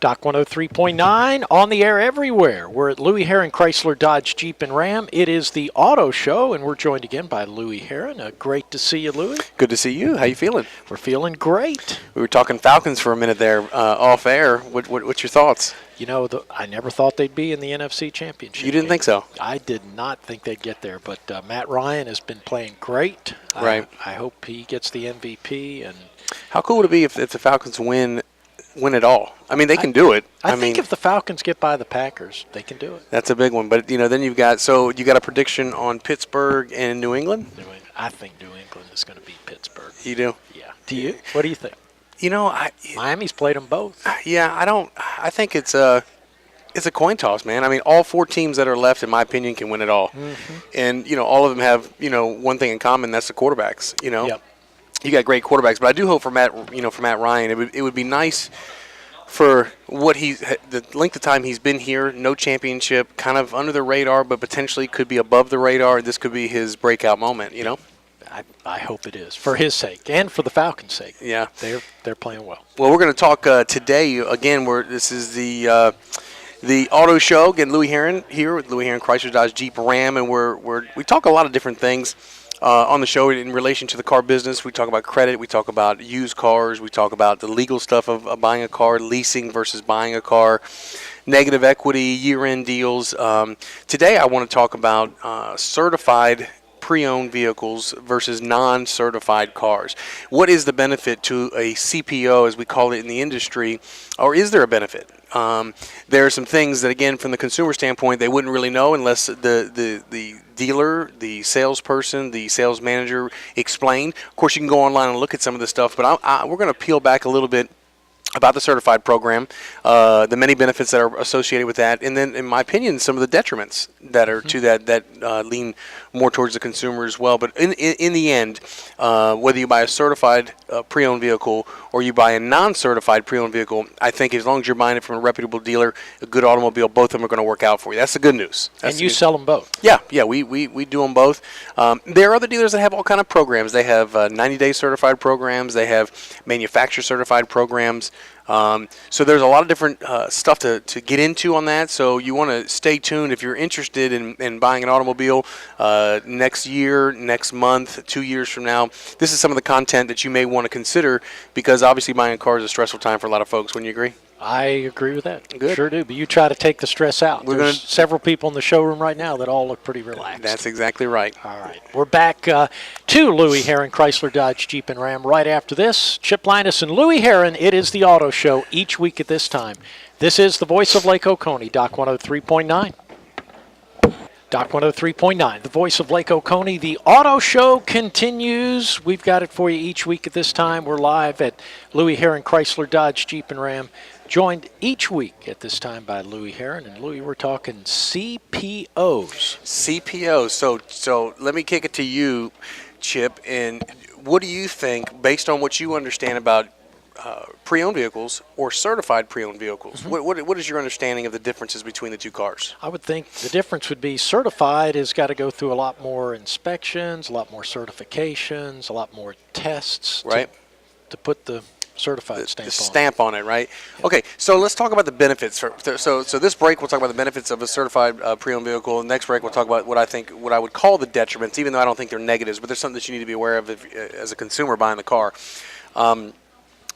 Doc 103.9 on the air everywhere. We're at Louis Herron Chrysler Dodge Jeep and Ram. It is the auto show, and we're joined again by Louis Herron. Great to see you, Louis. Good to see you. How you feeling? We're feeling great. We were talking Falcons for a minute there off air. What's your thoughts? You know, I never thought they'd be in the NFC Championship. You didn't think so? I did not think they'd get there, but Matt Ryan has been playing great. Right. I hope he gets the MVP. And how cool would it be if the Falcons win it all? I mean, they can do it. I think if the Falcons get by the Packers, they can do it. That's a big one. But, then you got a prediction on Pittsburgh and New England? I think New England is going to beat Pittsburgh. You do? Yeah. Do you? What do you think? Miami's played them both. Yeah, I think it's a coin toss, man. I mean, all four teams that are left, in my opinion, can win it all. Mm-hmm. And, all of them have, one thing in common, that's the quarterbacks, Yep. You got great quarterbacks, but I do hope for Matt Ryan, it would be nice for the length of time he's been here, no championship, kind of under the radar, but potentially could be above the radar. This could be his breakout moment, I hope it is, for his sake and for the Falcons' sake. Yeah. They're playing well. Well, we're going to talk today, again, this is the auto show. Again, Louis Herron here with Louis Herron Chrysler Dodge Jeep Ram, and we talk a lot of different things on the show in relation to the car business. We talk about credit. We talk about used cars. We talk about the legal stuff of buying a car, leasing versus buying a car, negative equity, year-end deals. Today I want to talk about certified pre-owned vehicles versus non-certified cars. What is the benefit to a CPO, as we call it in the industry, or is there a benefit? There are some things that, again, from the consumer standpoint, they wouldn't really know unless the dealer, the salesperson, the sales manager explained. Of course, you can go online and look at some of this stuff, but we're going to peel back a little bit about the certified program, the many benefits that are associated with that, and then, in my opinion, some of the detriments that are to that lean more towards the consumer as well. But in the end, whether you buy a certified pre-owned vehicle or you buy a non-certified pre-owned vehicle, I think as long as you're buying it from a reputable dealer, a good automobile, both of them are going to work out for you. That's the good news. And you sell them both? Yeah, we do them both. There are other dealers that have all kind of programs. They have 90-day certified programs. They have manufacturer certified programs. So there's a lot of different stuff to get into on that. So you want to stay tuned if you're interested in buying an automobile next year, next month, 2 years from now. This is some of the content that you may want to consider, because obviously buying a car is a stressful time for a lot of folks. Wouldn't you agree? I agree with that. Good. Sure do. But you try to take the stress out. There's several people in the showroom right now that all look pretty relaxed. That's exactly right. All right. We're back to Louis Herron Chrysler Dodge Jeep and Ram right after this. Chip Linus and Louis Herron. It is the auto show each week at this time. This is the voice of Lake Oconee, Doc 103.9. Doc 103.9, the voice of Lake Oconee. The auto show continues. We've got it for you each week at this time. We're live at Louis Herron Chrysler Dodge Jeep and Ram, joined each week at this time by Louis Herron. And Louis, we're talking CPOs. CPOs. So let me kick it to you, Chip. And what do you think, based on what you understand about pre-owned vehicles or certified pre-owned vehicles? Mm-hmm. What is your understanding of the differences between the two cars? I would think the difference would be certified has got to go through a lot more inspections, a lot more certifications, a lot more tests, right, to put the certified stamp on it, right? Yeah. Okay, so let's talk about the benefits. So this break we'll talk about the benefits of a certified pre-owned vehicle. Next break we'll talk about what I would call the detriments, even though I don't think they're negatives, but there's something that you need to be aware of as a consumer buying the car.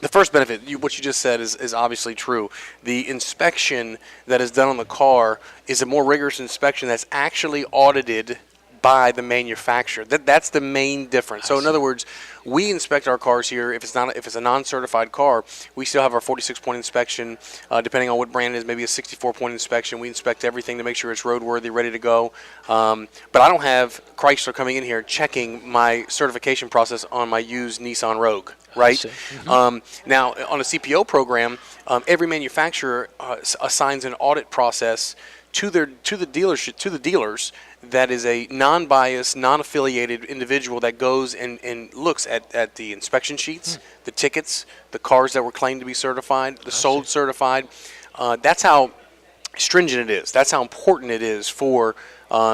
The first benefit, what you just said, is obviously true. The inspection that is done on the car is a more rigorous inspection that's actually audited by the manufacturer. That's the main difference. So in other words, we inspect our cars here. If it's a non-certified car, we still have our 46-point inspection. Depending on what brand it is, maybe a 64-point inspection. We inspect everything to make sure it's roadworthy, ready to go. But I don't have Chrysler coming in here checking my certification process on my used Nissan Rogue, right? Mm-hmm. Now, on a CPO program, every manufacturer assigns an audit process to the dealers that is a non-biased, non-affiliated individual that goes and looks at the inspection sheets, the tickets, the cars that were claimed to be certified, the sold certified. That's how stringent it is. That's how important it is for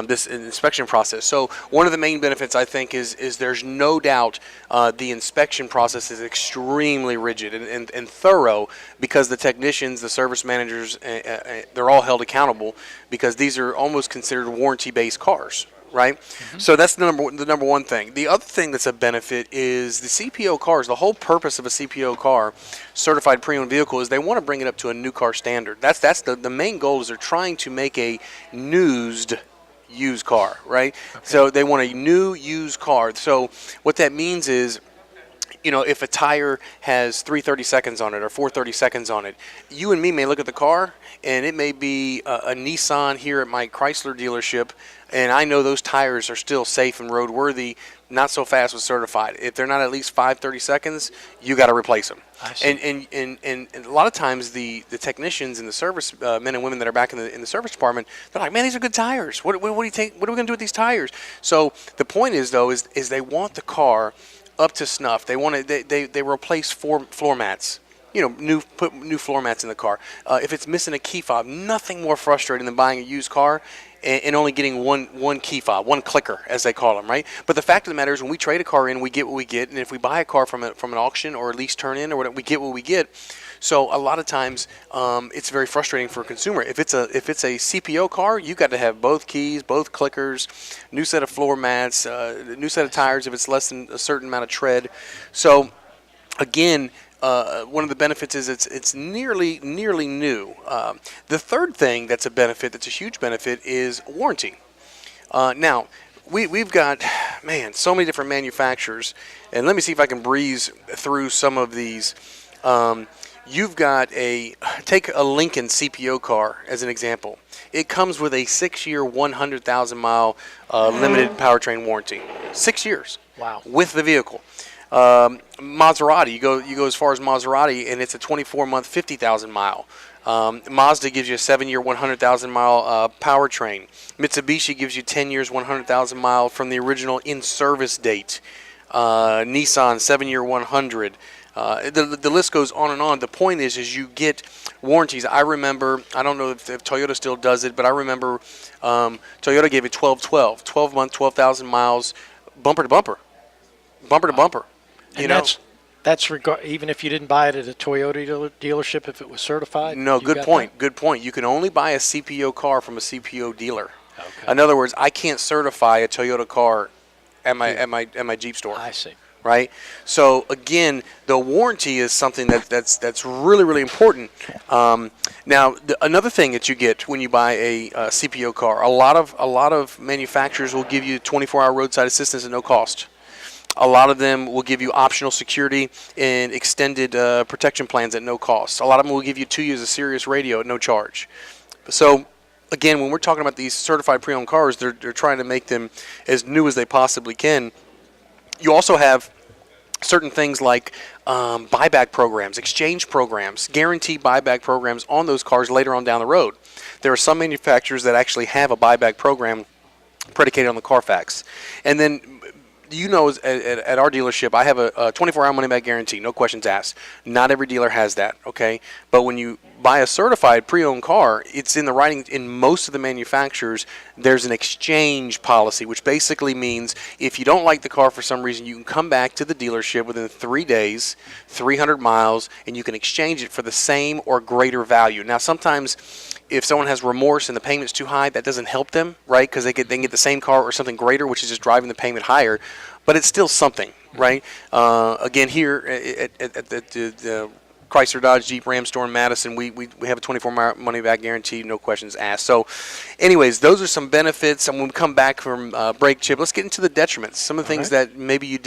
this inspection process. So one of the main benefits, I think, is there's no doubt the inspection process is extremely rigid and thorough, because the technicians, the service managers, they're all held accountable, because these are almost considered warranty-based cars. Right, so that's the number one thing. The other thing that's a benefit is the CPO cars. The whole purpose of a CPO car, certified pre-owned vehicle, is they want to bring it up to a new car standard. That's the main goal, is they're trying to make a used car, right? Okay. So they want a new used car. So what that means is, if a tire has 330 seconds on it or 430 seconds on it, you and me may look at the car, and it may be a Nissan here at my Chrysler dealership, and I know those tires are still safe and roadworthy, not so fast with certified. If they're not at least 530 seconds, you got to replace them. And a lot of times the technicians and the service men and women that are back in the service department, they're like, man, these are good tires. What do you think? What are we going to do with these tires? So the point is, though, is they want the car up to snuff. They want to they replace floor mats. Put new floor mats in the car. If it's missing a key fob, nothing more frustrating than buying a used car and only getting one key fob, one clicker, as they call them, right? But the fact of the matter is, when we trade a car in, we get what we get, and if we buy a car from an auction or at least turn in or whatever, we get what we get. So a lot of times, it's very frustrating for a consumer. If it's a CPO car, you got to have both keys, both clickers, new set of floor mats, new set of tires if it's less than a certain amount of tread. So again, one of the benefits is it's nearly new. The third thing that's a benefit, that's a huge benefit, is warranty. Now, we've got, so many different manufacturers, and let me see if I can breeze through some of these. You've got take a Lincoln CPO car as an example. It comes with a 6-year, 100,000-mile limited powertrain warranty. 6 years. Wow. With the vehicle. Maserati, you go as far as Maserati, and it's a 24-month, 50,000-mile. Mazda gives you a 7-year, 100,000-mile powertrain. Mitsubishi gives you 10 years, 100,000-mile from the original in-service date. Nissan, 7-year, 100. The list goes on and on. The point is you get warranties. I remember, I don't know if Toyota still does it, but I remember Toyota gave it 12 month, 12,000 miles, bumper to bumper. Bumper to bumper. That's even if you didn't buy it at a Toyota dealership, if it was certified? No, good point. Good point. You can only buy a CPO car from a CPO dealer. Okay. In other words, I can't certify a Toyota car at my Jeep store. I see. Right? So again, the warranty is something that's really, really important. Now, another thing that you get when you buy a CPO car, a lot of manufacturers will give you 24-hour roadside assistance at no cost. A lot of them will give you optional security and extended protection plans at no cost. A lot of them will give you 2 years of Sirius radio at no charge. So again, when we're talking about these certified pre-owned cars, they're trying to make them as new as they possibly can. You also have certain things like buyback programs, exchange programs, guaranteed buyback programs on those cars later on down the road. There are some manufacturers that actually have a buyback program predicated on the Carfax. And then, at our dealership, I have a 24-hour money-back guarantee, no questions asked. Not every dealer has that, okay? But when you buy a certified pre-owned car, it's in the writing in most of the manufacturers. There's an exchange policy, which basically means if you don't like the car for some reason, you can come back to the dealership within 3 days, 300 miles, and you can exchange it for the same or greater value. Now, sometimes if someone has remorse and the payment's too high, that doesn't help them, right? Because they can get the same car or something greater, which is just driving the payment higher. But it's still something, right? Again, here at the Chrysler Dodge Jeep Ram store in Madison, we have a 24-hour money-back guarantee, no questions asked. So, anyways, those are some benefits. And when we come back from break, Chip, let's get into the detriments, some of the things that maybe you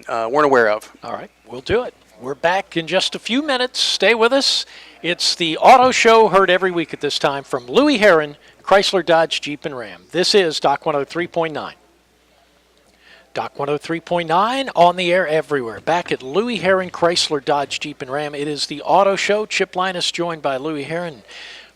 weren't aware of. All right, we'll do it. We're back in just a few minutes. Stay with us. It's the Auto Show, heard every week at this time from Louis Herron, Chrysler Dodge Jeep and Ram. This is Doc 103.9. Doc 103.9 on the air everywhere. Back at Louis Herron, Chrysler Dodge Jeep and Ram. It is the Auto Show. Chip Linus joined by Louis Herron.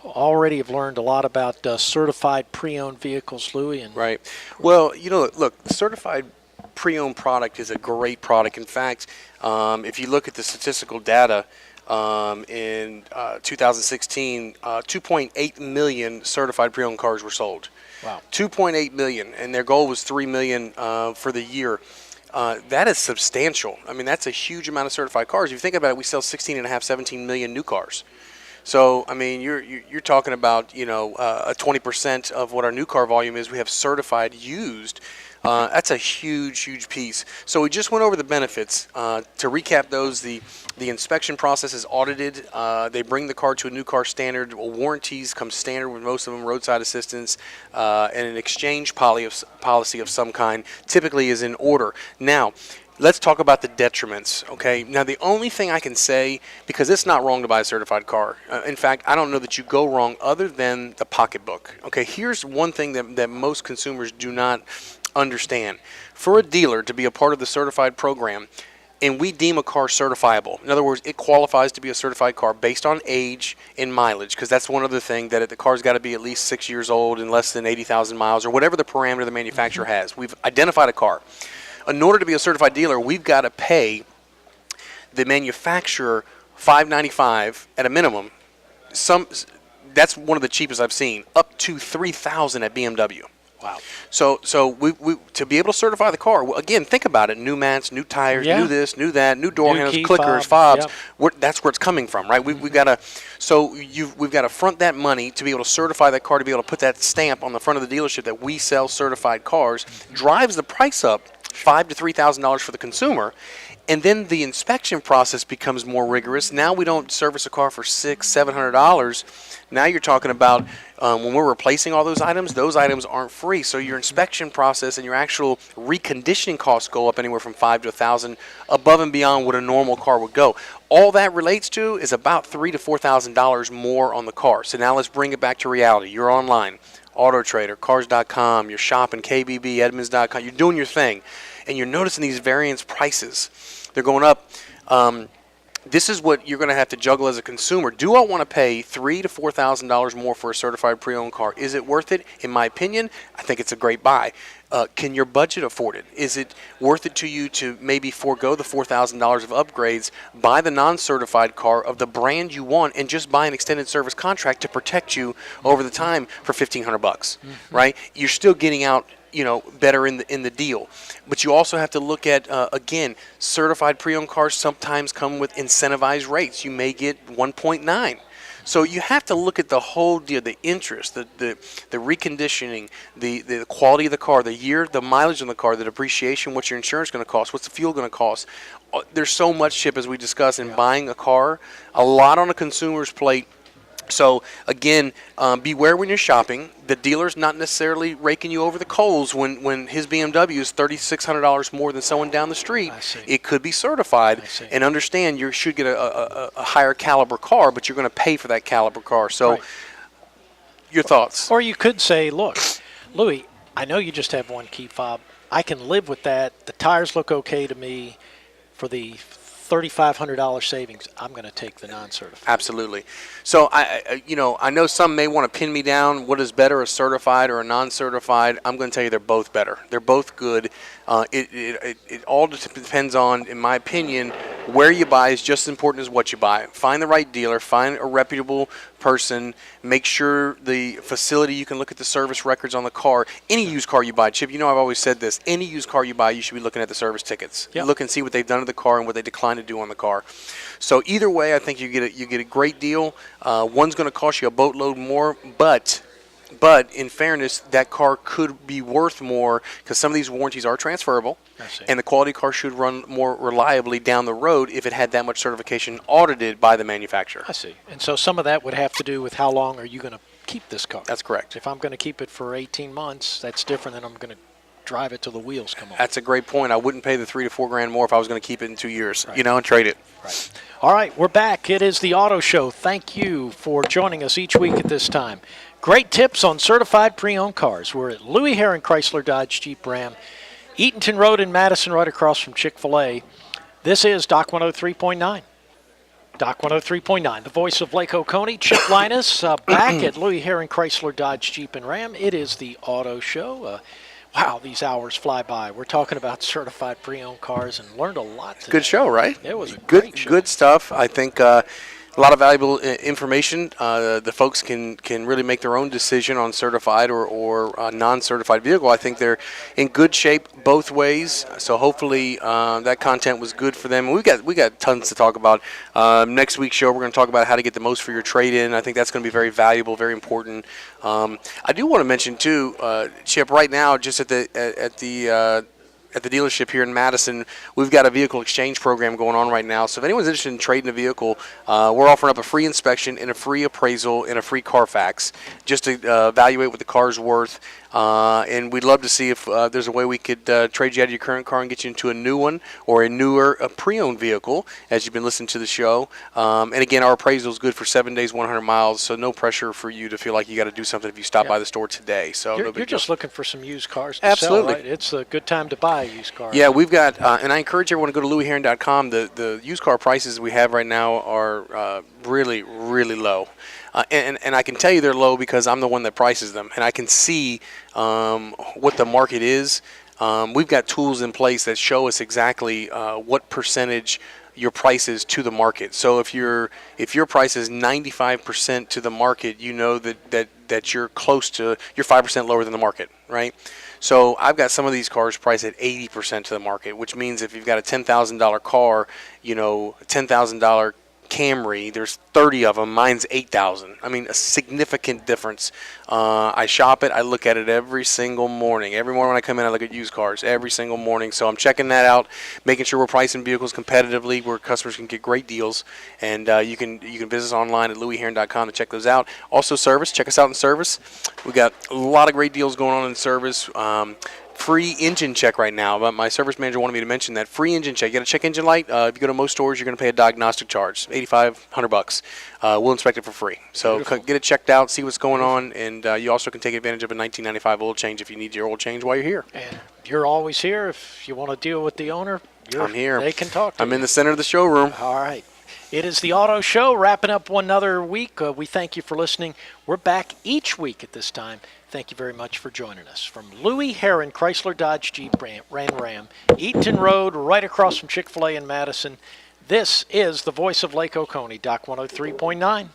Already have learned a lot about certified pre-owned vehicles, Louis. Right. Well, look, certified pre-owned product is a great product. In fact, if you look at the statistical data, in 2016, 2.8 million certified pre-owned cars were sold. Wow. 2.8 million, and their goal was 3 million for the year. That is substantial. I mean, that's a huge amount of certified cars. If you think about it, we sell 17 million new cars. So, I mean, you're talking about, a 20% of what our new car volume is. We have certified used. That's a huge piece. So we just went over the benefits. To recap those, the inspection process is audited. They bring the car to a new car standard. Warranties come standard with most of them, roadside assistance, and an exchange policy of some kind typically is in order. Now, let's talk about the detriments, okay? Now, the only thing I can say, because it's not wrong to buy a certified car. In fact, I don't know that you go wrong other than the pocketbook. Okay, here's one thing that most consumers do not understand. For a dealer to be a part of the certified program, and we deem a car certifiable. In other words, it qualifies to be a certified car based on age and mileage, because that's one other thing, that the car's got to be at least 6 years old and less than 80,000 miles, or whatever the parameter the manufacturer has. We've identified a car. In order to be a certified dealer, we've got to pay the manufacturer $595 at a minimum. That's one of the cheapest I've seen, up to $3,000 at BMW. Wow. So we to be able to certify the car, again, think about it: new mats, new tires, new this, new that, new door handles, clickers, fobs. That's where it's coming from, right? We've got to we've got to front that money to be able to certify that car, to be able to put that stamp on the front of the dealership that we sell certified cars. Drives the price up $5,000 to $3,000 for the consumer. And then the inspection process becomes more rigorous. Now we don't service a car for $600-700. Now you're talking about when we're replacing all those items aren't free. So your inspection process and your actual reconditioning costs go up anywhere from $5,000 to $1,000, above and beyond what a normal car would go. All that relates to is about $3,000 to $4,000 more on the car. So now let's bring it back to reality. You're online, AutoTrader, Cars.com, you're shopping, KBB, Edmunds.com. You're doing your thing, and you're noticing these variance prices. They're going up. This is what you're going to have to juggle as a consumer. Do I want to pay $3,000 to $4,000 more for a certified pre-owned car? Is it worth it? In my opinion, I think it's a great buy. Can your budget afford it? Is it worth it to you to maybe forego the $4,000 of upgrades, buy the non-certified car of the brand you want, and just buy an extended service contract to protect you over the time for $1,500, right? You're still getting out, better in the deal. But you also have to look at, again, certified pre-owned cars sometimes come with incentivized rates. You may get 1.9. So you have to look at the whole deal, the interest, the reconditioning, the quality of the car, the year, the mileage on the car, the depreciation, what's your insurance going to cost, what's the fuel going to cost. There's so much, Chip, as we discussed, in buying a car, a lot on a consumer's plate. So, again, beware when you're shopping. The dealer's not necessarily raking you over the coals when his BMW is $3,600 more than someone down the street. It could be certified. And understand you should get a higher caliber car, but you're going to pay for that caliber car. So, your thoughts? Or you could say, look, Louis, I know you just have one key fob. I can live with that. The tires look okay to me. For the $3,500 savings, I'm going to take the non-certified. Absolutely. So I know some may want to pin me down. What is better, a certified or a non-certified? I'm going to tell you they're both better. They're both good. It all depends on, in my opinion, where you buy is just as important as what you buy. Find the right dealer. Find a reputable person. Make sure the facility, you can look at the service records on the car. Any used car you buy, Chip, I've always said this. Any used car you buy, you should be looking at the service tickets. Yep. Look and see what they've done to the car and what they decline to do on the car. So either way, I think you get a great deal. One's going to cost you a boatload more, but in fairness, that car could be worth more because some of these warranties are transferable, and the quality car should run more reliably down the road if it had that much certification audited by the manufacturer. I see. And so some of that would have to do with how long are you going to keep this car. That's correct. If I'm going to keep it for 18 months, that's different than I'm going to drive it till the wheels come off. That's a great point. I wouldn't pay the $3,000 to $4,000 more if I was going to keep it in 2 years, and trade it. Right. All right, we're back. It is the Auto Show. Thank you for joining us each week at this time. Great tips on certified pre-owned cars. We're at Louis Herring Chrysler Dodge Jeep Ram, Eatonton Road in Madison, right across from Chick-fil-A. This is Doc 103.9. Doc 103.9, the voice of Lake Oconee. Chip Linus back at Louis Herring Chrysler Dodge Jeep and Ram. It is the Auto Show. Wow, these hours fly by. We're talking about certified pre-owned cars and learned a lot today. Good show, right? It was a good, great show. good stuff. I think a lot of valuable information. The folks can really make their own decision on certified or non-certified vehicle. I think they're in good shape both ways. So hopefully that content was good for them. We got tons to talk about. Next week's show, we're going to talk about how to get the most for your trade-in. I think that's going to be very valuable, very important. I do want to mention too, Chip. Right now, just at the dealership here in Madison, we've got a vehicle exchange program going on right now. So if anyone's interested in trading a vehicle, we're offering up a free inspection and a free appraisal and a free Carfax just to evaluate what the car's worth. And we'd love to see if there's a way we could trade you out of your current car and get you into a new one or a newer pre-owned vehicle as you've been listening to the show. And again, our appraisal is good for 7 days, 100 miles, so no pressure for you to feel like you got to do something if you stop by the store today. So You're just looking for some used cars to Absolutely. sell, right? It's a good time to buy a used car. Yeah, we've got, and I encourage everyone to go to louisheron.com. The used car prices we have right now are really, really low. And I can tell you they're low because I'm the one that prices them, and I can see what the market is. We've got tools in place that show us exactly what percentage your price is to the market. So if your price is 95% to the market, you know that you're close to, you're 5% lower than the market, right? So I've got some of these cars priced at 80% to the market, which means if you've got a $10,000 car, $10,000 Camry, there's 30 of them. Mine's 8,000. I mean, a significant difference. I shop it. I look at it every single morning. Every morning when I come in, I look at used cars every single morning. So I'm checking that out, making sure we're pricing vehicles competitively where customers can get great deals. And you can visit us online at louisheron.com to check those out. Also, service. Check us out in service. We got a lot of great deals going on in service. Free engine check right now. But my service manager wanted me to mention that free engine check. You got a check engine light. If you go to most stores, you're going to pay a diagnostic charge, $85-$100. We'll inspect it for free. So get it checked out, see what's going on, and you also can take advantage of a 1995 oil change if you need your oil change while you're here. And you're always here. If you want to deal with the owner, I'm here. They can talk to you. I'm in the center of the showroom. All right. It is the Auto Show, wrapping up another week. We thank you for listening. We're back each week at this time. Thank you very much for joining us. From Louis Herron, Chrysler Dodge Jeep Ram, Eaton Road, right across from Chick-fil-A in Madison, this is the voice of Lake Oconee, Doc 103.9.